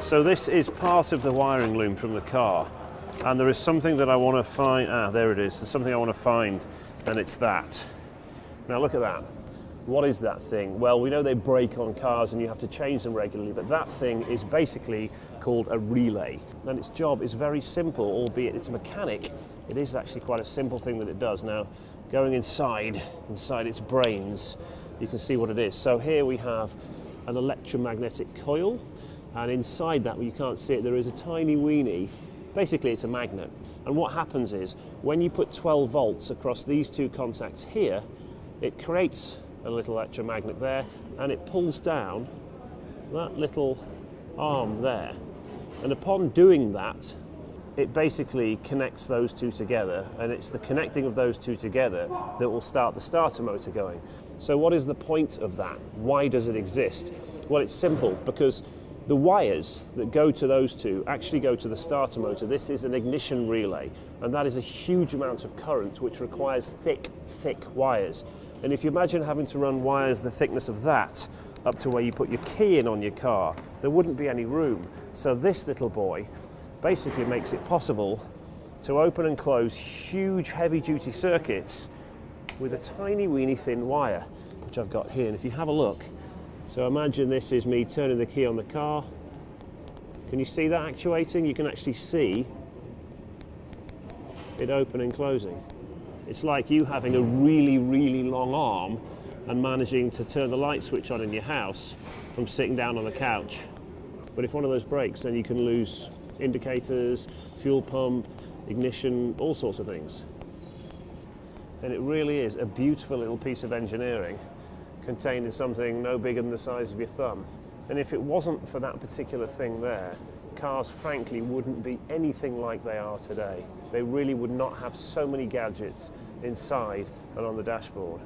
So this is part of the wiring loom from the car, and there is something that I want to find. There it is. There's something I want to find, and it's that. Now look at that. What is that thing? Well, we know they break on cars and you have to change them regularly, but that thing is basically called a relay. And its job is very simple, albeit it's mechanic. It is actually quite a simple thing that it does. Now, going inside its brains, you can see what it is. So here we have an electromagnetic coil, and inside that, well, you can't see it, there is a tiny weenie. Basically, it's a magnet. And what happens is, when you put 12 volts across these two contacts here, it creates a little electromagnet there, and it pulls down that little arm there. And upon doing that, it basically connects those two together, and it's the connecting of those two together that will start the starter motor going. So what is the point of that? Why does it exist? Well, it's simple, because the wires that go to those two actually go to the starter motor. This is an ignition relay, and that is a huge amount of current which requires thick wires. And if you imagine having to run wires the thickness of that up to where you put your key in on your car, there wouldn't be any room. So this little boy basically makes it possible to open and close huge heavy-duty circuits with a tiny weeny thin wire, which I've got here. And if you have a look, so imagine this is me turning the key on the car. Can you see that actuating? You can actually see it open and closing. It's like you having a really long arm and managing to turn the light switch on in your house from sitting down on the couch. But if one of those breaks, then you can lose indicators, fuel pump, ignition, all sorts of things. And it really is a beautiful little piece of engineering contained in something no bigger than the size of your thumb. And if it wasn't for that particular thing there, cars frankly wouldn't be anything like they are today. They really would not have so many gadgets inside and on the dashboard.